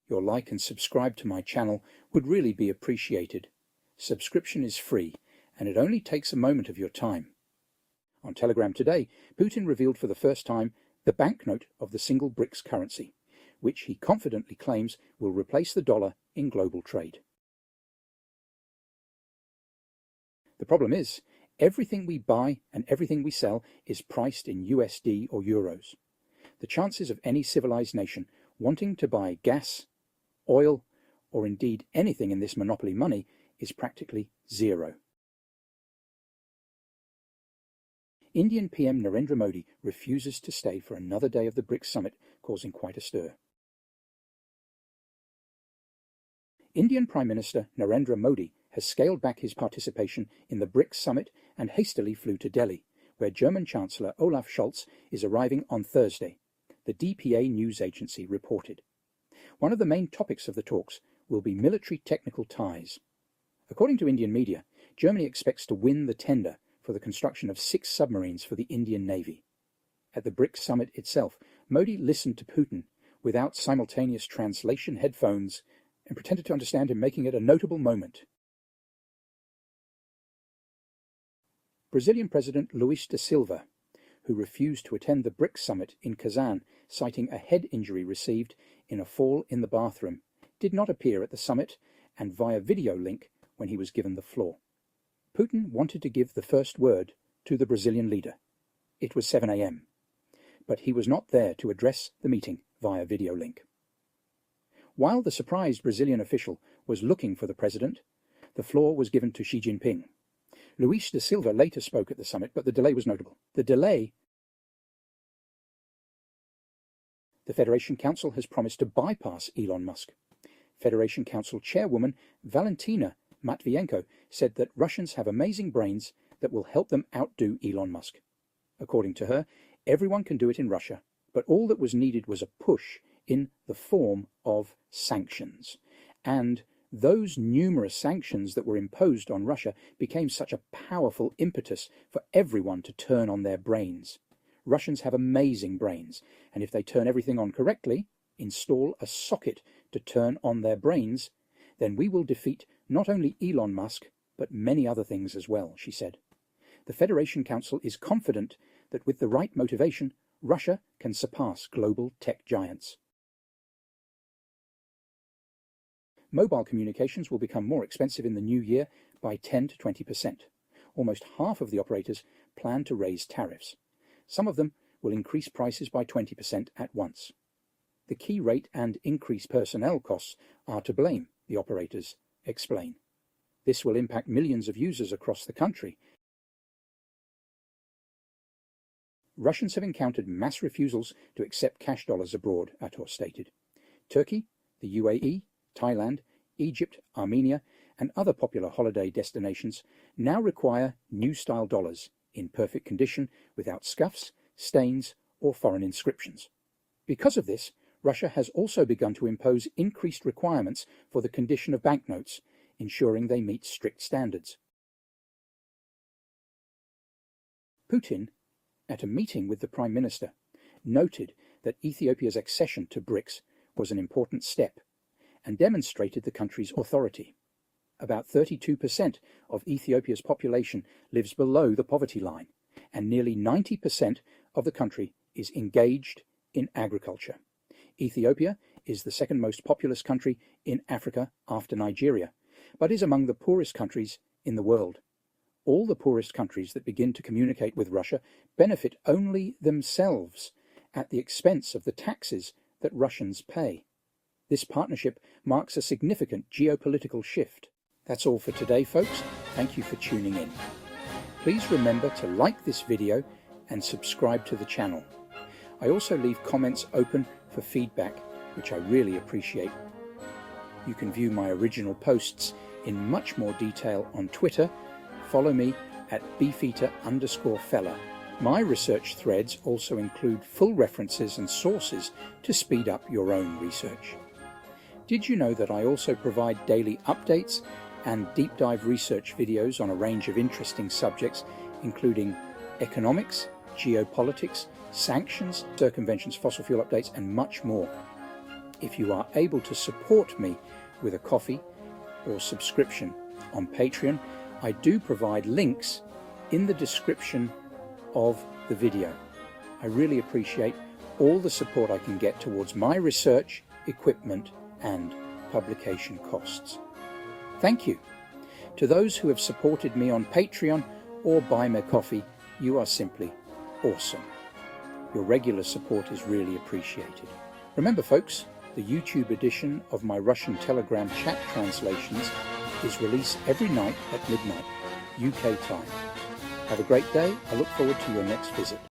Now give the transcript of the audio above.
Your like and subscribe to my channel would really be appreciated. Subscription is free, and it only takes a moment of your time. On Telegram today, Putin revealed for the first time the banknote of the single BRICS currency, which he confidently claims will replace the dollar in global trade. The problem is, everything we buy and everything we sell is priced in USD or euros. The chances of any civilized nation wanting to buy gas, oil, or indeed anything in this monopoly money is practically zero. Indian PM Narendra Modi refuses to stay for another day of the BRICS summit, causing quite a stir. Indian Prime Minister Narendra Modi has scaled back his participation in the BRICS summit and hastily flew to Delhi, where German Chancellor Olaf Scholz is arriving on Thursday, the DPA news agency reported. One of the main topics of the talks will be military technical ties. According to Indian media, Germany expects to win the tender for the construction of 6 submarines for the Indian Navy. At the BRICS summit itself, Modi listened to Putin without simultaneous translation headphones and pretended to understand him, making it a notable moment. Brazilian President Luis da Silva, who refused to attend the BRICS summit in Kazan, citing a head injury received in a fall in the bathroom, did not appear at the summit and via video link when he was given the floor. Putin wanted to give the first word to the Brazilian leader. It was 7 a.m., but he was not there to address the meeting via video link. While the surprised Brazilian official was looking for the president, the floor was given to Xi Jinping. Luis da Silva later spoke at the summit, but the delay was notable. The Federation Council has promised to bypass Elon Musk. Federation Council chairwoman Valentina Matvienko said that Russians have amazing brains that will help them outdo Elon Musk. According to her, everyone can do it in Russia, but all that was needed was a push in the form of sanctions. And those numerous sanctions that were imposed on Russia became such a powerful impetus for everyone to turn on their brains. Russians have amazing brains, and if they turn everything on correctly, install a socket to turn on their brains, then we will defeat not only Elon Musk, but many other things as well, she said. The Federation Council is confident that with the right motivation, Russia can surpass global tech giants. Mobile communications will become more expensive in the new year by 10 to 20%. Almost half of the operators plan to raise tariffs. Some of them will increase prices by 20% at once. The key rate and increased personnel costs are to blame, the operators explain. This will impact millions of users across the country. Russians have encountered mass refusals to accept cash dollars abroad, Ator stated. Turkey, the UAE, Thailand, Egypt, Armenia, and other popular holiday destinations now require new-style dollars in perfect condition without scuffs, stains, or foreign inscriptions. Because of this, Russia has also begun to impose increased requirements for the condition of banknotes, ensuring they meet strict standards. Putin, at a meeting with the Prime Minister, noted that Ethiopia's accession to BRICS was an important step and demonstrated the country's authority. About 32% of Ethiopia's population lives below the poverty line, and nearly 90% of the country is engaged in agriculture. Ethiopia is the second most populous country in Africa after Nigeria, but is among the poorest countries in the world. All the poorest countries that begin to communicate with Russia benefit only themselves at the expense of the taxes that Russians pay. This partnership marks a significant geopolitical shift. That's all for today, folks. Thank you for tuning in. Please remember to like this video and subscribe to the channel. I also leave comments open for feedback, which I really appreciate. You can view my original posts in much more detail on Twitter. Follow me at beefeater_fella. My research threads also include full references and sources to speed up your own research. Did you know that I also provide daily updates and deep dive research videos on a range of interesting subjects, including economics, geopolitics, sanctions, circumventions, fossil fuel updates, and much more? If you are able to support me with a coffee or subscription on Patreon, I do provide links in the description of the video. I really appreciate all the support I can get towards my research, equipment, and publication costs. Thank you. To those who have supported me on Patreon or Buy Me Coffee, you are simply awesome. Your regular support is really appreciated. Remember, folks, the YouTube edition of my Russian Telegram chat translations is released every night at midnight, UK time. Have a great day. I look forward to your next visit.